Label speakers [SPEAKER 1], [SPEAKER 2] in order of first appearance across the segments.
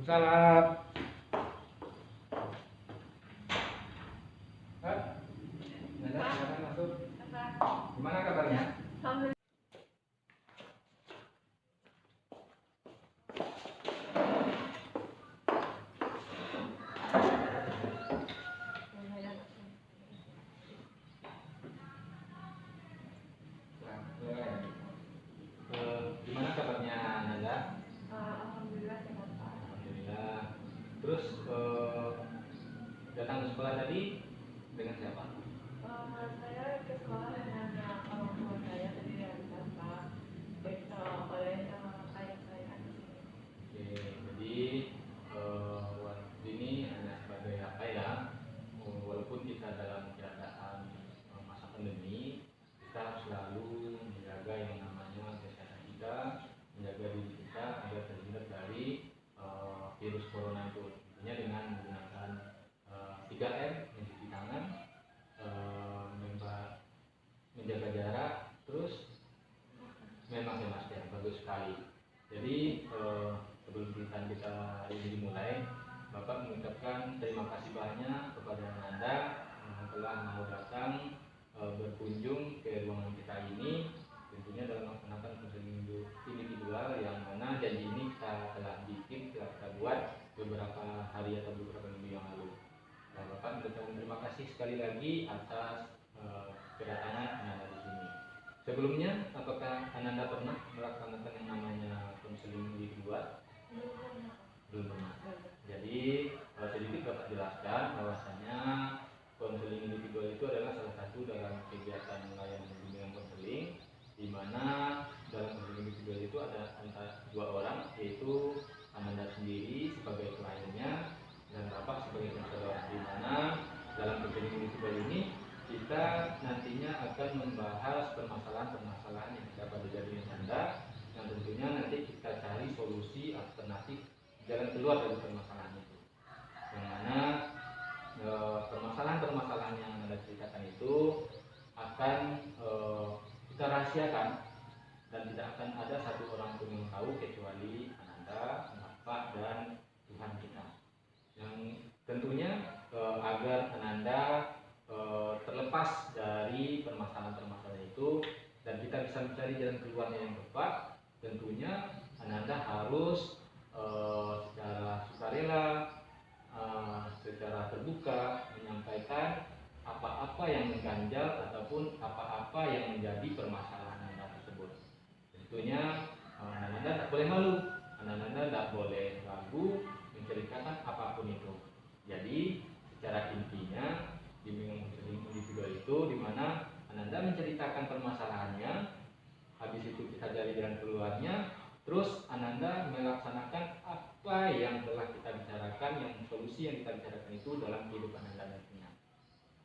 [SPEAKER 1] Waalaikumsalam. Kak, Nanda, silakan masuk. Gimana kabarnya? Gimana kabarnya Nanda?
[SPEAKER 2] Alhamdulillah sehat, Pak.
[SPEAKER 1] Alhamdulillah. Terus datang ke sekolah tadi dengan siapa?
[SPEAKER 2] Saya ke sekolah dengan orang tua saya tadi diantar Pak oleh ayah saya di sini.
[SPEAKER 1] Oke, jadi waktu ini hanya sebagai apa ya? Walaupun kita dalam keadaan masa pandemi, kita harus selalu menjaga yang namanya kesehatan kita, menjaga diri kita agar terhindar dari virus corona itu. Tentunya dengan menggunakan 3M, mencuci tangan, menjaga jarak, terus memakai masker. Bagus sekali. Jadi sebelum kita hari ini dimulai, Bapak mengucapkan terima kasih banyak kepada Anda yang telah mau datang berkunjung ke ruangan kita ini, tentunya dalam melaksanakan konseling individual yang mana janji ini kita telah kita buat beberapa hari atau beberapa minggu yang lalu. Nah, Bapak mengucapkan terima kasih sekali lagi atas kedatangan Anda di sini. Sebelumnya, apakah Ananda pernah melaksanakan yang namanya konseling individual? Belum pernah. Jadi, sedikit Bapak jelaskan bahwasanya konseling individual itu adalah salah satu dalam kegiatan layanan bimbingan konseling, di mana dalam konseling individual itu ada antara dua orang, yaitu Ananda sendiri sebagai kliennya dan Bapak sebagai konselor, di mana dalam konseling individual ini kita nantinya akan membahas permasalahan-permasalahan yang ada pada diri Anda, yang tentunya nanti kita cari solusi alternatif jalan keluar dari permasalahan itu. Yang mana permasalahan-permasalahan yang Anda ceritakan itu akan kita rahasiakan dan tidak akan ada satu orang pun yang tahu kecuali Anda, Bapak, dan Tuhan kita. Yang tentunya agar Anda terlepas dari permasalahan-permasalahan itu dan kita bisa mencari jalan keluarnya yang tepat, tentunya Anda harus secara sukarela, secara terbuka menyampaikan apa-apa yang mengganjal ataupun apa-apa yang menjadi permasalahan Anda tersebut. Tentunya Anda tidak boleh malu, Anda tidak boleh ragu menceritakan apapun itu. Jadi secara intinya bimbingan konseling individual itu di mana Anda menceritakan permasalahannya, habis itu kita cari jalan keluarnya, terus Anda melaksanakan apa yang telah kita bicarakan, yang solusi yang kita bicarakan itu dalam kehidupan Anda nantinya.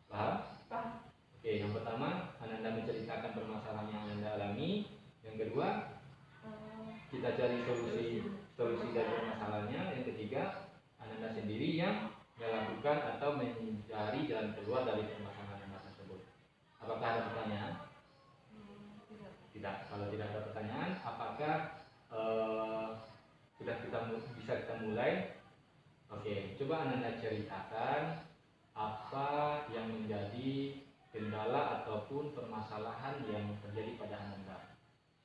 [SPEAKER 1] Paham?
[SPEAKER 2] Paham.
[SPEAKER 1] Oke, yang pertama Anda menceritakan permasalahan yang Anda alami, yang kedua kita cari solusi dari permasalahannya, yang ketiga Anda sendiri yang melakukan atau mencari jalan keluar dari permasalahan Anda tersebut. Apakah ada pertanyaan? Tidak. Kalau tidak ada pertanyaan, apakah sudah bisa kita mulai? Oke, coba Anda ceritakan apa yang menjadi kendala ataupun permasalahan yang terjadi pada Anda.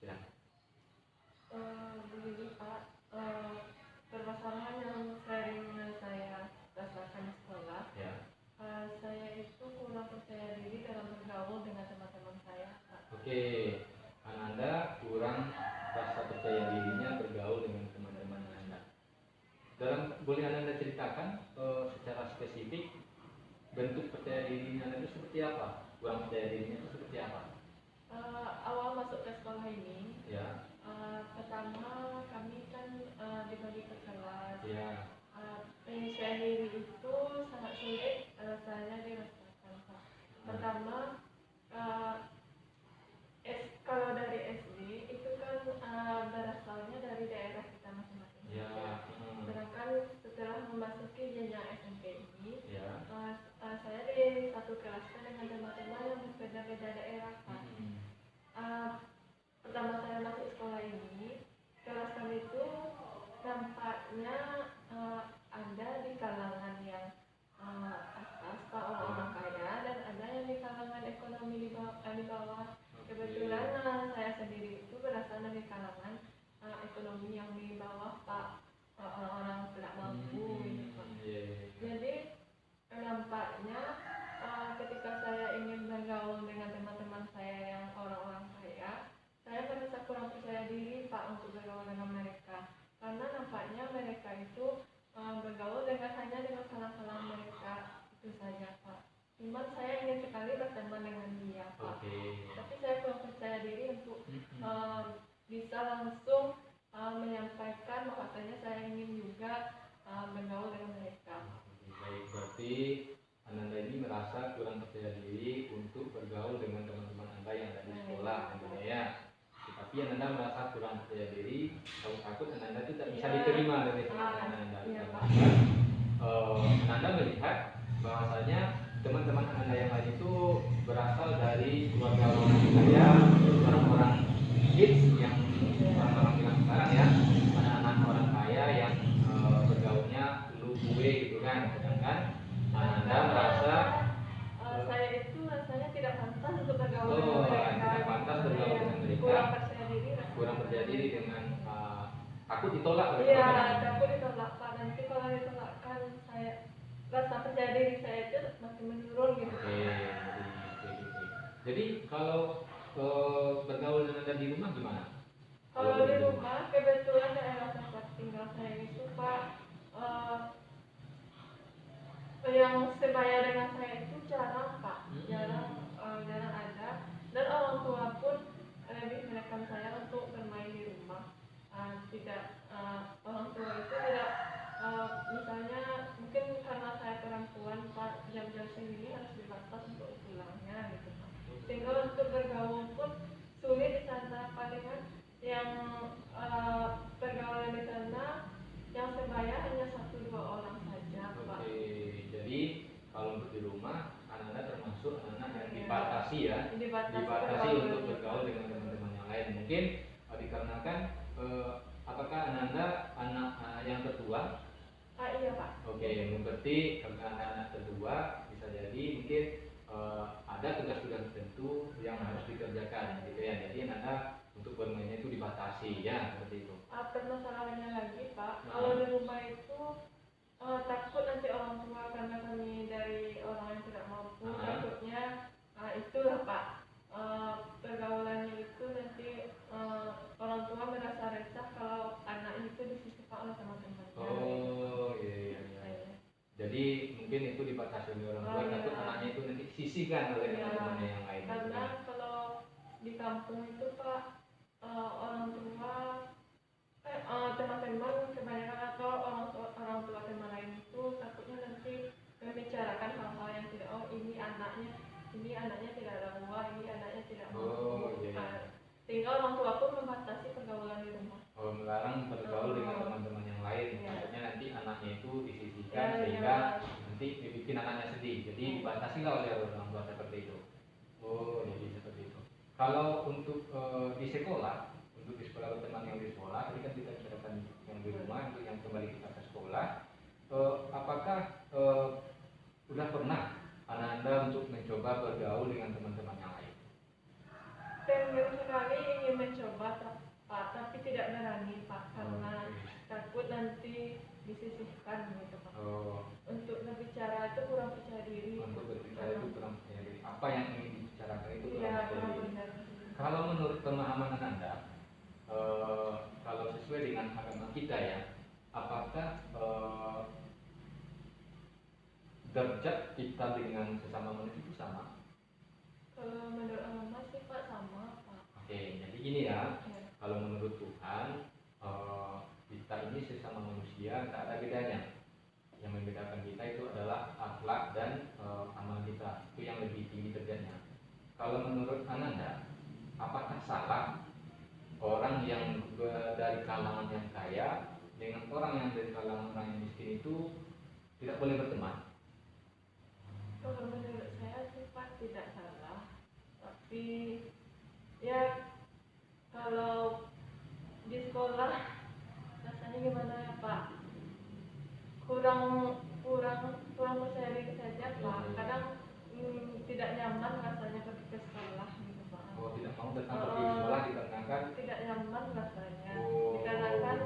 [SPEAKER 1] Silakan.
[SPEAKER 2] Begini Pak, permasalahan yang sering saya rasakan di sekolah,
[SPEAKER 1] Ya.
[SPEAKER 2] saya itu kurang percaya diri dalam bergaul dengan teman-teman saya, Pak.
[SPEAKER 1] Oke, Anda kurang rasa percaya dirinya bergaul dengan teman-teman Anda. Boleh Anda ceritakan secara spesifik bentuk percaya dirinya Anda itu seperti apa? Kurang percaya dirinya itu seperti apa?
[SPEAKER 2] Awal masuk ke sekolah ini,
[SPEAKER 1] Ya.
[SPEAKER 2] pertama kami kan dibagi ke kelas.
[SPEAKER 1] Ya.
[SPEAKER 2] Penyesuaian diri itu sangat sulit saya dirasakan, Pak. Pertama, kalau dari SD itu kan berasalnya dari daerah kita masing-masing.
[SPEAKER 1] Ya.
[SPEAKER 2] Sedangkan setelah memasuki jenjang SMP ini,
[SPEAKER 1] Ya.
[SPEAKER 2] saya di satu kelas dengan teman-teman yang berbeda-beda daerah, Pak. Pertama saya masuk sekolah ini, kelas kami itu nampaknya yang di bawah Pak, orang-orang tidak mampu gitu Pak. Jadi dampaknya ketika saya ingin bergaul dengan teman-teman saya yang orang-orang kaya, saya merasa kurang percaya diri Pak untuk bergaul dengan mereka, karena nampaknya mereka itu bergaul hanya dengan salah-salah mereka itu saja Pak. Cuman saya ingin sekali berteman dengan dia Pak. Tapi saya kurang percaya diri untuk bisa langsung menyampaikan bahwasanya saya ingin juga bergaul dengan mereka.
[SPEAKER 1] Baik, berarti Ananda ini merasa kurang percaya diri untuk bergaul dengan teman-teman Anda yang ada di sekolah tentunya ya. Tapi Ananda merasa kurang percaya diri, takut Ananda tidak bisa diterima dari teman-teman Ananda. Ananda melihat bahwasanya teman-teman Ananda yang lain itu berasal dari keluarga orang kaya, orang-orang kids yang orang-orang bilang sekarang ya, anak-anak orang kaya yang bergaulnya lu gue gitu kan. Sedangkan Ananda merasa
[SPEAKER 2] saya itu rasanya tidak pantas untuk bergaul dengan mereka.
[SPEAKER 1] Tidak pantas bergaul dengan mereka. Kurang percaya diri dengan takut ditolak oleh
[SPEAKER 2] Iya, takut ditolak Pak. Nanti kalau ditolakkan saya rasa percaya diri saya itu makin menurun gitu.
[SPEAKER 1] Jadi kalau bergaul dengan Anda di rumah gimana?
[SPEAKER 2] Kalau di rumah kebetulan daerah tempat tinggal saya itu Pak, yang sebaya dengan saya itu jarang Pak, jarang ada, dan orang tua pun lebih menekan saya untuk bermain di rumah. Orang tua itu tidak, misalnya mungkin karena saya perempuan Pak, jam-jam sendiri harus dibatas untuk pulangnya gitu Pak. Sehingga untuk bergaul pun sulit di sana Pak, dengan yang pergaulan di sana yang sebaya hanya 1-2 orang saja Pak.
[SPEAKER 1] Jadi kalau untuk di rumah Ananda termasuk anak yang dibatasi ya, dibatasi untuk bergaul dengan teman-teman yang lain. Mungkin dikarenakan apakah Ananda anak yang tertua?
[SPEAKER 2] Iya Pak.
[SPEAKER 1] Berarti karena anak tertua bisa jadi mungkin ada tugas-tugas tertentu yang harus dikerjakan gitu ya. Jadi Ananda untuk bermainnya itu dibatasi ya, seperti itu.
[SPEAKER 2] Permasalahannya lagi Pak, kalau di rumah itu takut nanti orang tua, karena kami dari orang yang tidak mampu, takutnya itulah Pak, pergaulannya itu nanti orang tua merasa resah kalau anaknya itu disisipkan oleh teman-temannya.
[SPEAKER 1] Jadi mungkin itu dibatasi oleh orang tua, takut anaknya itu nanti disisihkan oleh teman-temannya yang lain.
[SPEAKER 2] Karena kalau di kampung itu Pak, orang tua teman-teman kebanyakan atau orang tua teman lain itu takutnya nanti membicarakan hal-hal yang tidak, ini anaknya tidak ada uang, ini anaknya tidak mampu. Sehingga orang tua pun membatasi pergaulan di rumah.
[SPEAKER 1] Melarang bergaul dengan teman-teman yang lain. Maksudnya nanti anaknya itu disisihkan sehingga nanti dibikin anaknya sedih. Jadi dibatasi lah oleh orang tua seperti itu. Jadi seperti itu. Kalau untuk di sekolah, untuk di sekolah teman yang di sekolah, tadi kan kita bicarakan yang di rumah, untuk yang kembali kita ke sekolah, apakah sudah pernah Ananda untuk mencoba bergaul dengan teman-teman yang lain?
[SPEAKER 2] Pengen sekali ingin mencoba Pak, tapi tidak berani Pak, karena takut nanti disisihkan gitu Pak. Untuk berbicara itu kurang percaya diri.
[SPEAKER 1] Untuk berbicara itu kurang percaya diri. Apa yang ingin dibicarakan itu kurang percaya diri.
[SPEAKER 2] Benar.
[SPEAKER 1] Kalau menurut pemahaman Ananda, kalau sesuai dengan agama kita ya, apakah derajat kita dengan sesama manusia itu sama?
[SPEAKER 2] Kalau menurut agama sih Pak sama Pak.
[SPEAKER 1] Jadi gini ya, kalau menurut Tuhan kita ini sesama manusia tak ada bedanya. Yang membedakan kita itu adalah akhlak dan amal kita, itu yang lebih tinggi derajatnya. Kalau menurut Ananda, apakah salah orang yang dari kalangan yang kaya dengan orang yang dari kalangan orang yang miskin itu tidak boleh berteman?
[SPEAKER 2] Kalau menurut saya sih Pak tidak salah, tapi ya kalau di sekolah rasanya gimana ya Pak, kurang percaya diri saja Pak. Kadang tidak nyaman rasanya pergi ke sekolah gitu Pak.
[SPEAKER 1] Tidak mau datang pergi ke sekolah dikarenakan
[SPEAKER 2] tidak nyaman rasanya, dikarenakan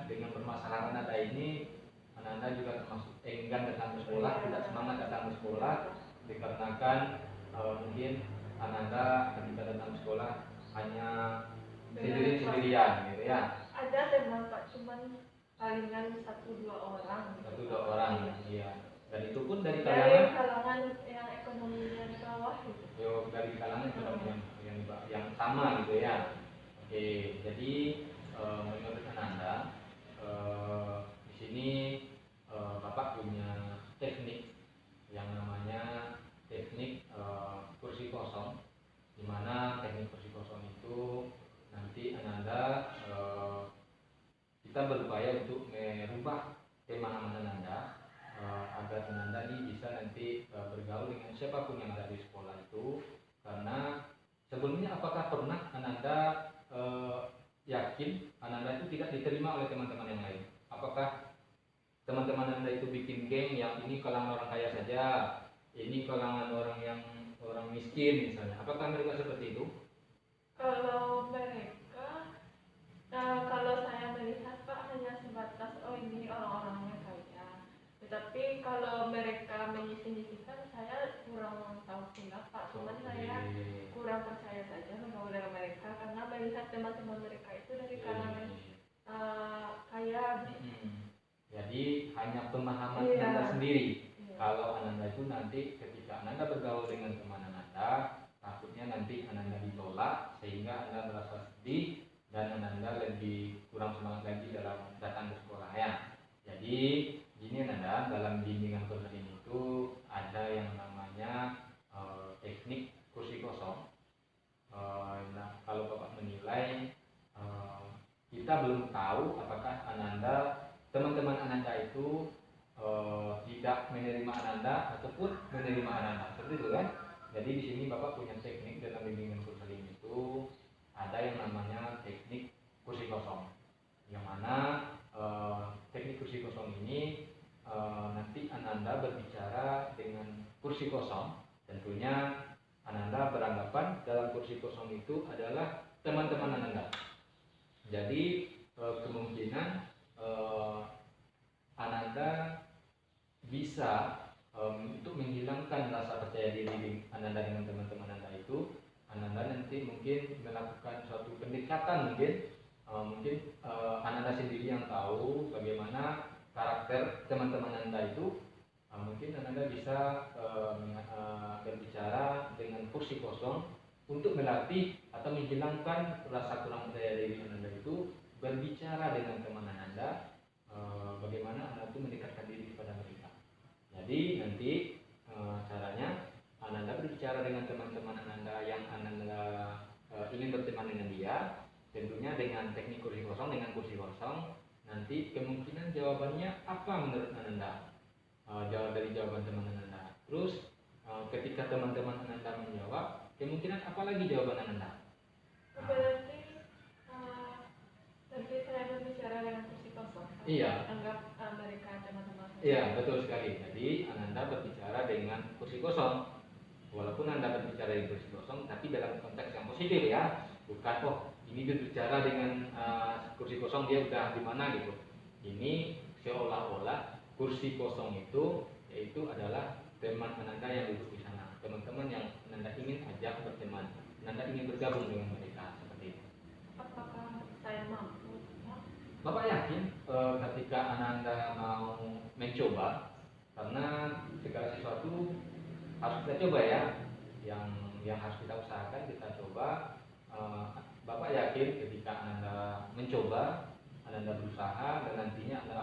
[SPEAKER 1] dengan permasalahan Anda ini, Anda juga termasuk enggan datang ke sekolah, tidak semangat datang ke sekolah, dikarenakan mungkin Anda ketika datang ke sekolah hanya sendirian gitu ya.
[SPEAKER 2] Ada teman Pak, cuman palingan 1-2 orang.
[SPEAKER 1] 1-2 orang, iya. Dan itu pun dari
[SPEAKER 2] kalangan yang ekonominya di bawah gitu.
[SPEAKER 1] Dari kalangan ekonomi yang sama gitu ya. Oke, jadi menurut Anda di sini Bapak punya teknik yang namanya teknik kursi kosong, di mana teknik kursi kosong itu nanti Anda kita berupaya untuk merubah pemahaman Anda agar Anda ini bisa nanti bergaul dengan siapapun yang ada di sekolah itu. Karena sebelumnya apakah pernah Anda yakin Anda itu tidak diterima oleh teman-teman yang lain? Apakah teman-teman Anda itu bikin geng yang ini kalangan orang kaya saja, ini kalangan orang miskin misalnya? Apakah mereka seperti itu?
[SPEAKER 2] Kalau mereka, kalau saya melihat Pak hanya sebatas ini orang-orangnya kaya. Tetapi kalau mereka menyisi-nyisikan, saya kurang tahu pula Pak. Cuman saya kurang percaya saja bergaul dengan mereka karena melihat teman-teman mereka itu dari kalangan kaya.
[SPEAKER 1] Jadi hanya pemahaman Anda sendiri. Kalau Anda itu nanti ketika Anda bergaul dengan teman Anda, takutnya nanti Anda ditolak sehingga Anda merasa sedih dan Anda lebih kurang semangat lagi dalam datang ke sekolah ya. Jadi gini Anda, dalam bimbingan konseling itu ada yang namanya teknik kursi kosong. Nah, kalau Bapak menilai kita belum tahu apakah teman-teman Anda itu tidak menerima Anda ataupun menerima Anda, seperti itu kan? Jadi di sini Bapak punya teknik dalam bimbingan konseling itu ada yang namanya teknik kursi kosong, yang mana teknik kursi kosong ini nanti Anda berbicara dengan kursi kosong. Tentunya Anda beranggapan dalam kursi kosong itu adalah teman-teman Anda. Jadi kemungkinan Anda bisa untuk menghilangkan rasa percaya diri Anda dengan teman-teman Anda itu, Anda nanti mungkin melakukan suatu pendekatan mungkin Anda sendiri yang tahu bagaimana karakter teman-teman Anda itu. Mungkin Anda bisa berbicara dengan kursi kosong untuk melatih atau menghilangkan rasa kurang percaya diri Anda itu, berbicara dengan teman Anda bagaimana Anda itu mendekatkan diri kepada mereka. Jadi nanti caranya Anda berbicara dengan teman-teman Anda yang Anda ingin berteman dengan dia, tentunya dengan teknik kursi kosong, dengan kursi kosong. Nanti kemungkinan jawabannya apa menurut Anda? Jawab dari jawaban teman Anda. Terus ketika teman-teman Anda menjawab, kemungkinan apa lagi jawaban Anda?
[SPEAKER 2] Berarti saya berbicara dengan kursi kosong.
[SPEAKER 1] Iya.
[SPEAKER 2] Anggap mereka teman-teman.
[SPEAKER 1] Iya, betul sekali. Jadi Anda berbicara dengan kursi kosong. Walaupun Anda berbicara dengan kursi kosong, tapi dalam konteks yang positif ya. Bukan ini berbicara dengan kursi kosong dia udah di mana gitu. Ini seolah-olah kursi kosong itu yaitu adalah teman Anda yang duduk di sana, teman-teman yang Anda ingin ajak berteman, Anda ingin bergabung dengan mereka, seperti itu.
[SPEAKER 2] Apakah saya mampu?
[SPEAKER 1] Bapak yakin ketika Anda mau mencoba, karena segala sesuatu harus kita coba ya, yang harus kita usahakan kita coba. Bapak yakin ketika Anda mencoba, Anda berusaha dan nantinya Anda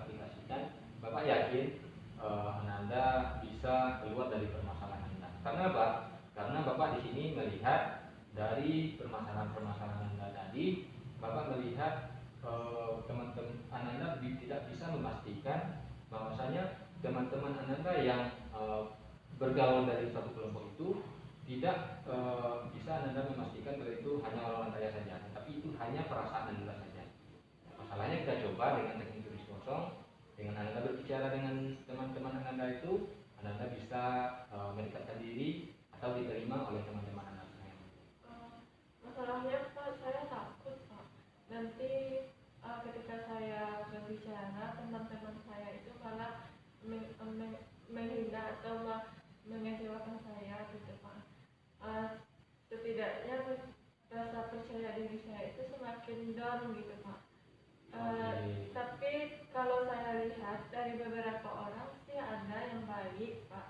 [SPEAKER 1] aplikasikan, Bapak yakin Anda bisa keluar dari permasalahan Anda. Karena apa? Karena Bapak di sini melihat dari permasalahan Anda tadi, Bapak melihat teman-teman Anda tidak bisa memastikan bahwasanya teman-teman Anda yang bergaul dari satu kelompok itu tidak bisa Anda memastikan bahwa itu hanya orang kaya saja, tapi itu hanya perasaan Anda saja. Masalahnya kita coba dengan teknik kursi kosong, dengan Anda berbicara dengan teman-teman Anda itu, Anda bisa mendekatkan diri atau diterima oleh teman-teman Anda.
[SPEAKER 2] Masalahnya Pak, saya takut Pak. Nanti ketika saya atau mengecewakan saya gitu Pak. Setidaknya rasa percaya diri saya itu semakin down gitu Pak. Tapi kalau saya lihat dari beberapa orang sih ada yang baik Pak,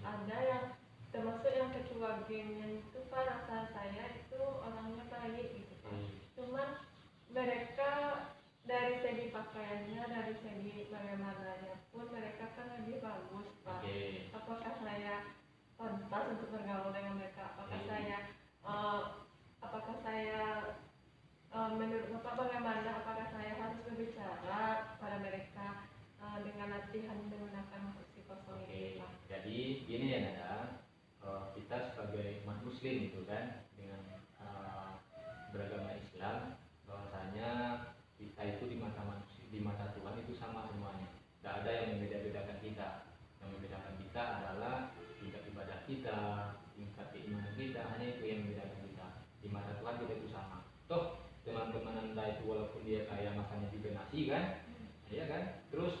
[SPEAKER 2] ada yang termasuk yang ketua gengnya itu Pak, rasa saya itu orangnya baik gitu Pak. Cuman mereka dari segi pakaiannya, dari segi bagaimananya pun mereka kan lebih bagus Pak. Apakah saya pantas untuk bergaul dengan mereka? Apakah saya menurut Bapak bagaimana? Apakah saya harus berbicara pada mereka dengan latihan menggunakan kursi kosong ini Pak?
[SPEAKER 1] Jadi gini ya Nada, kita sebagai umat muslim itu kan dengan beragama Islam, bahwasanya kita itu di mata Tuhan itu sama semuanya. Tidak ada yang membeda-bedakan kita. Yang membedakan kita adalah tingkat ibadah kita, tingkat keimanan kita, hanya itu yang membedakan kita. Di mata Tuhan kita itu sama. Toh teman-teman Anda itu walaupun dia kaya makannya juga nasi kan, ya kan. Terus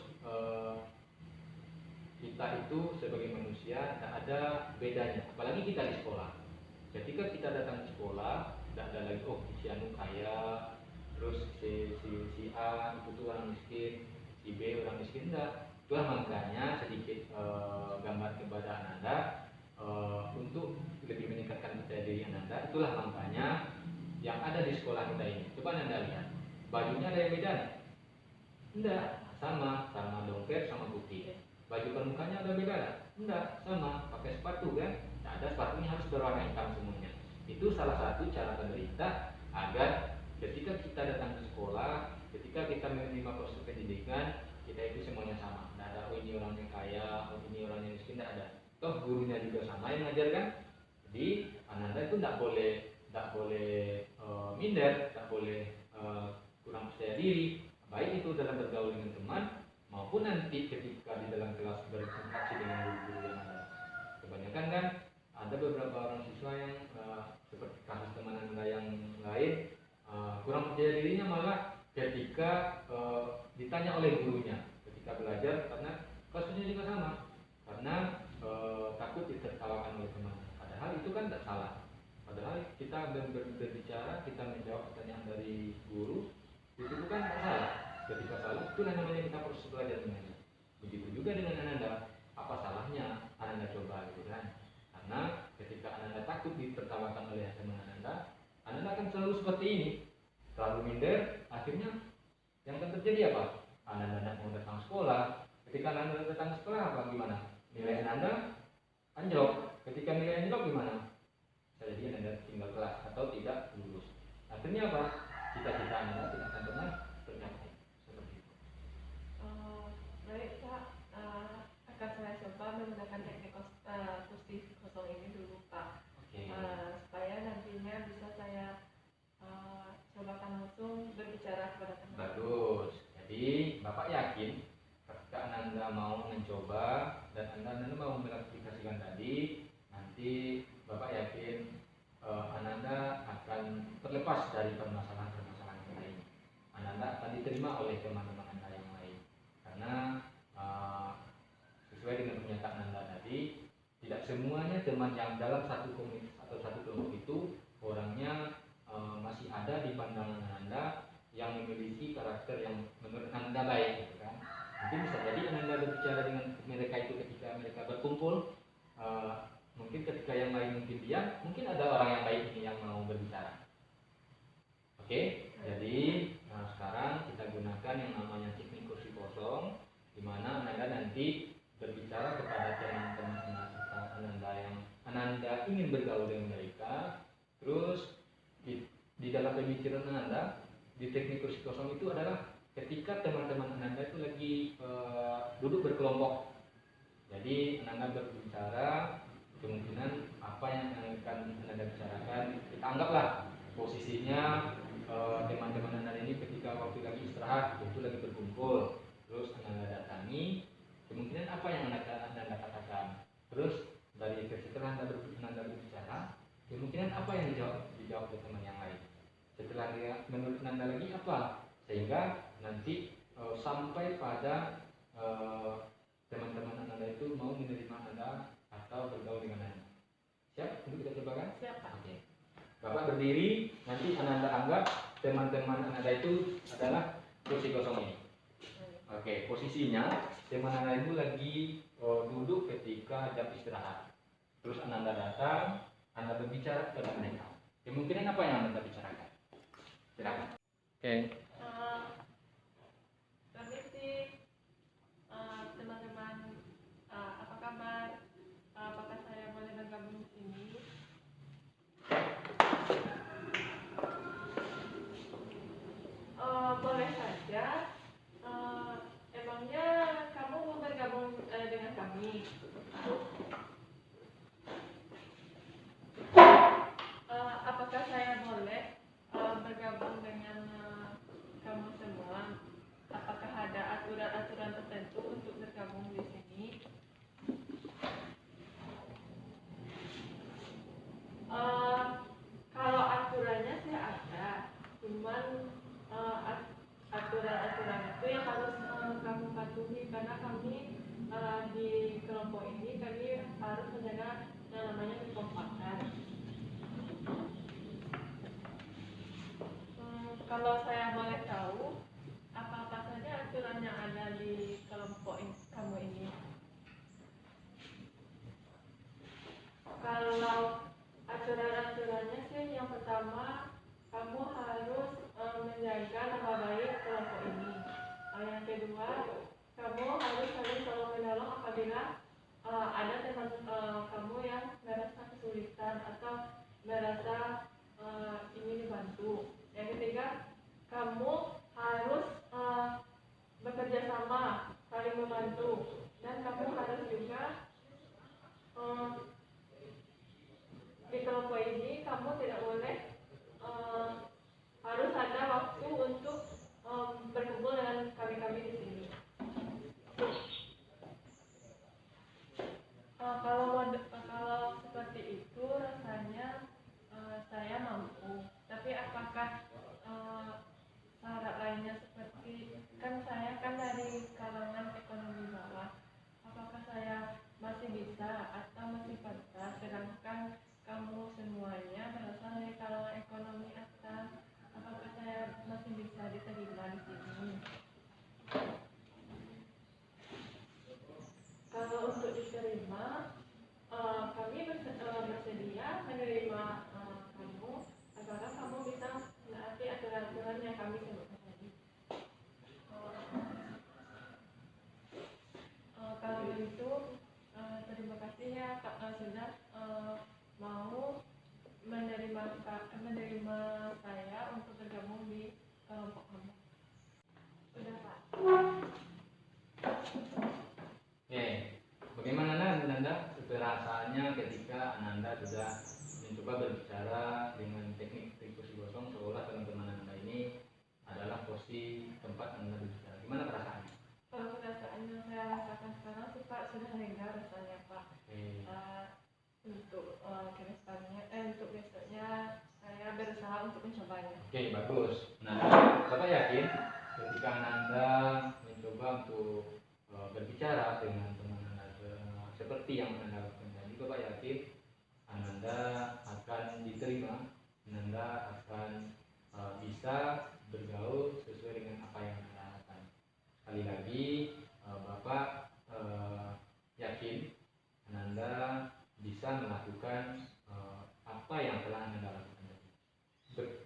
[SPEAKER 1] kita itu sebagai manusia tidak ada bedanya. Apalagi kita di sekolah. Ketika kita datang di sekolah, tidak ada lagi si anu kaya, terus si A itu tuh orang miskin, si B orang miskin, enggak. Itulah makanya sedikit gambar kepada Anda untuk lebih meningkatkan percaya diri Anda. Itulah makanya yang ada di sekolah kita ini. Coba Anda lihat, bajunya ada yang beda nih? Enggak, sama dompet sama putih. Baju permukanya ada beda nggak? Enggak, sama, pakai sepatu kan? Nah, ada sepatunya harus berwarna hitam semuanya. Itu salah satu cara pemerintah agar ketika kita datang ke sekolah, ketika kita menerima proses pendidikan, kita itu semuanya sama. Tidak ada, oh ini orangnya kaya, oh ini orangnya miskin, tidak ada. Toh gurunya juga sama yang mengajarkan. Jadi Ananda itu tidak boleh minder, tidak boleh kurang percaya diri. Baik itu dalam bergaul dengan teman maupun nanti ketika di dalam kelas berinteraksi dengan guru-guru yang ada. Kebanyakan kan ada beberapa orang siswa yang seperti kasus teman Anda yang lain kurang percaya dirinya malah ketika ditanya oleh gurunya ketika belajar, karena kasusnya juga sama, karena takut ditertawakan oleh teman. Padahal itu kan tidak salah. Padahal kita berbicara, kita menjawab pertanyaan dari guru, itu bukan salah. Ketika salah, itu namanya kita proses belajar dengannya. Begitu juga dengan Ananda, apa salahnya Ananda coba gitu kan? Karena ketika Ananda takut ditertawakan oleh teman Ananda akan selalu seperti ini, selalu minder. Akhirnya yang akan terjadi apa? Ananda mau datang sekolah. Ketika Ananda datang sekolah apa gimana? Nilai Ananda anjlok. Ketika nilai anjlok gimana? Jadi Ananda tinggal kelas atau tidak lulus. Akhirnya apa? Cita-cita Ananda tidak akan pernah tercapai.
[SPEAKER 2] Baik Pak, akan saya coba menggunakan teknik kursi kosong ini dulu Pak. Supaya nantinya bisa saya cobakan langsung berbicara kepada teman.
[SPEAKER 1] Bagus. Jadi Bapak yakin ketika Anda mau mencoba dan Anda mau mengaplikasikan tadi, nanti Bapak yakin Anda akan terlepas dari permasalahan-permasalahan lain. Anda akan diterima oleh teman-teman Anda yang lain. Karena sesuai dengan pernyataan Anda tadi, tidak semuanya teman yang dalam satu komunitas atau satu kelompok itu orangnya masih ada di pandangan Anda yang memiliki karakter yang menurut Anda baik, gitu kan? Mungkin bisa jadi Anda berbicara dengan mereka itu ketika mereka berkumpul, mungkin ketika yang lain mungkin diam, mungkin ada orang yang baik ini yang mau berbicara. Oke, jadi sekarang kita gunakan yang namanya teknik kursi kosong, di mana Anda nanti berbicara kepada teman-teman Anda yang Anda ingin bergaul dengan mereka. Terus di dalam pemikiran Anda, di teknik kursi kosong itu adalah ketika teman-teman Anda itu lagi duduk berkelompok. Jadi Anda berbicara, kemungkinan apa yang akan Anda bicarakan, kita anggaplah posisinya teman-teman Anda ini ketika waktu lagi istirahat, itu lagi berkumpul, terus Anda datangi, kemungkinan apa yang Anda katakan. Terus dari setelah Anda berbicara, kemungkinan apa yang dijawab oleh teman yang lain. Setelah dia menurut Anda lagi apa, sehingga nanti sampai pada teman-teman Anda itu mau menerima Anda Bapak berdiri, nanti Ananda anggap teman-teman Ananda itu adalah kursi kosong ini. Oke, posisinya teman Ananda itu lagi duduk ketika jam istirahat. Terus Ananda datang, Anda berbicara kepada mereka. Kemungkinan apa yang Anda bicarakan? Silakan. Oke.
[SPEAKER 2] Permisi, teman-teman, apa kabar? Apakah saya boleh bergabung di sini? Boleh saja. Emangnya kamu mau bergabung dengan kami? Apakah saya boleh bergabung dengan kamu semua? Apakah ada aturan-aturan tertentu untuk bergabung di sini? Kalau aturannya sih ada, cuman aturan-aturan itu yang harus kamu patuhi, karena kami di kelompok ini kami harus menjaga yang namanya kekompakan. Kalau saya boleh tahu, apa-apa saja aturan yang ada di kelompok kamu ini? Kalau aturan-aturannya sih, yang pertama kamu harus menjaga nama baik kelompok ini. Yang kedua, kamu harus saling tolong menolong apabila ada teman kamu yang merasa kesulitan atau merasa ingin dibantu. Yang ketiga, kamu harus bekerja sama, saling membantu, dan kamu harus juga di kelompok ini kamu tidak boleh harus ada waktu untuk berkumpul dengan kami-kami di sini. Kalau seperti itu rasanya saya mampu. Tapi apakah syarat lainnya seperti, kan saya kan dari kalangan ekonomi bawah, apakah saya masih bisa atau masih pantas, sedangkan kamu semuanya berasal dari kalangan ekonomi atas, apakah saya masih bisa diterima di sini? Kalau untuk diterima, kami bersedia menerima kamu, asalkan kamu bisa menaati aturan-aturan yang kami sebutkan tadi. Kalau begitu, terima kasih ya Kak, sudah mau menerima saya untuk bergabung di kelompok kamu. Sudah Pak.
[SPEAKER 1] Oke, bagaimana Ananda perasaannya ketika Ananda sudah mencoba berbicara dengan teknik kursi kosong, seolah teman-teman Ananda ini adalah posisi tempat Ananda berbicara? Gimana perasaannya?
[SPEAKER 2] Kalau perasaan yang saya rasakan sekarang sih Pak, sudah lega rasanya Pak. Untuk kedepannya, untuk besoknya saya berusaha untuk mencobanya. Oke,
[SPEAKER 1] bagus. Nah, Bapak yakin ketika Ananda mencoba untuk berbicara dengan teman Ananda seperti yang Ananda lakukan tadi, Bapak yakin Ananda akan diterima, Ananda akan bisa bergaul sesuai dengan apa yang Ananda harapkan. Sekali lagi, Bapak yakin Ananda bisa melakukan apa yang telah Ananda lakukan tadi.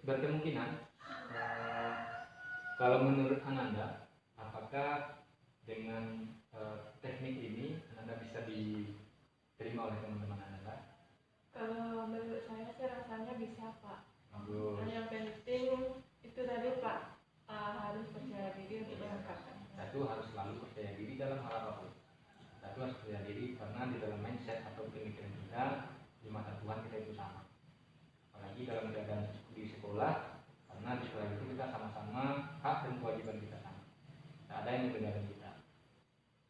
[SPEAKER 1] Berkemungkinan, kalau menurut Ananda, apakah dengan teknik ini Ananda bisa diterima oleh teman-teman Ananda?
[SPEAKER 2] Kalau menurut saya sih rasanya bisa Pak.
[SPEAKER 1] Bagus.
[SPEAKER 2] Yang penting itu tadi Pak, harus percaya diri untuk melengkapkan.
[SPEAKER 1] Satu, harus selalu percaya diri dalam hal apapun. Satu, harus percaya diri karena di dalam mindset atau pemikiran kita di mata Tuhan kita itu sama. Apalagi dalam keadaan di sekolah, karena di sekolah itu kita sama-sama hak dan kewajiban kita sama. Tidak ada yang membedakan kita.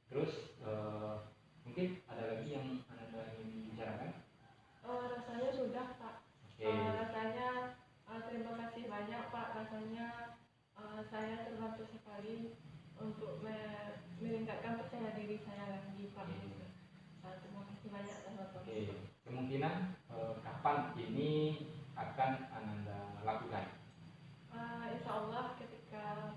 [SPEAKER 1] Terus mungkin ada lagi yang Anda ingin bicarakan?
[SPEAKER 2] Rasanya sudah Pak. Rasanya terima kasih banyak Pak. Rasanya saya terbantu sekali untuk meningkatkan percaya diri saya lagi Pak. Terima kasih banyak teman-teman.
[SPEAKER 1] Kemungkinan kapan ini akan akan Ananda lakukan?
[SPEAKER 2] Insya Allah ketika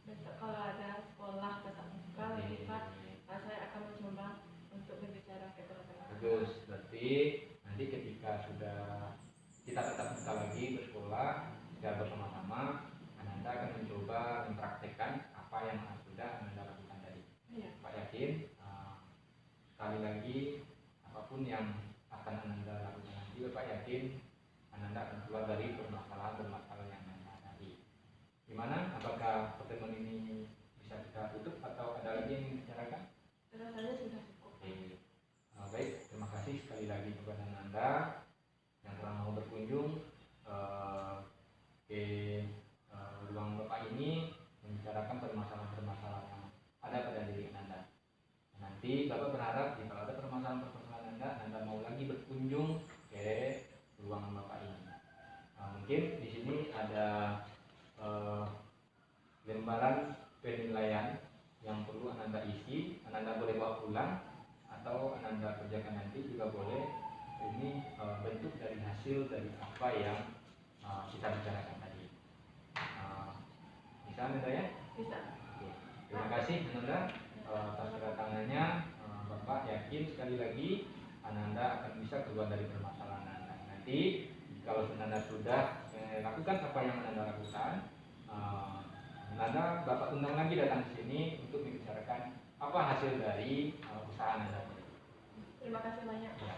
[SPEAKER 2] besok kalau ada sekolah tatap muka lagi Pak, saya akan mencoba untuk berbicara ke teman-teman.
[SPEAKER 1] Bagus, berarti nanti ketika sudah kita tatap muka lagi bersekolah secara bersama-sama, Ananda akan mencoba mempraktekkan apa yang sudah Ananda lakukan tadi.
[SPEAKER 2] Iya.
[SPEAKER 1] Pak yakin sekali lagi apapun yang akan Ananda lakukan nanti, Bapak yakin Ananda akan keluar dari permasalahan yang Ananda hadapi. Gimana? Apakah pertemuan ini bisa kita tutup atau ada lagi yang ingin dibicarakan?
[SPEAKER 2] Rasanya sudah cukup.
[SPEAKER 1] Oke. Baik, terima kasih sekali lagi kepada Ananda yang telah mau berkunjung ke ruang Bapak ini membicarakan permasalahan-permasalahan yang ada pada diri Ananda. Nanti Bapak berharap jika ada permasalahan Anda mau lagi berkunjung ke ruangan Bapak ini. Mungkin di sini ada lembaran penilaian yang perlu Ananda isi. Ananda boleh bawa pulang atau Ananda kerjakan nanti juga boleh. Ini bentuk dari hasil dari apa yang kita bicarakan tadi. Bisa Ananda ya?
[SPEAKER 2] Bisa.
[SPEAKER 1] Oke. Terima kasih Ananda atas kedatangannya. Bapak yakin sekali lagi Ananda akan bisa keluar dari permasalahan Ananda. Nanti kalau Ananda sudah lakukan apa yang Ananda lakukan, Ananda Bapak undang lagi datang ke sini untuk membicarakan apa hasil dari usaha Ananda.
[SPEAKER 2] Terima kasih banyak.
[SPEAKER 1] Ya.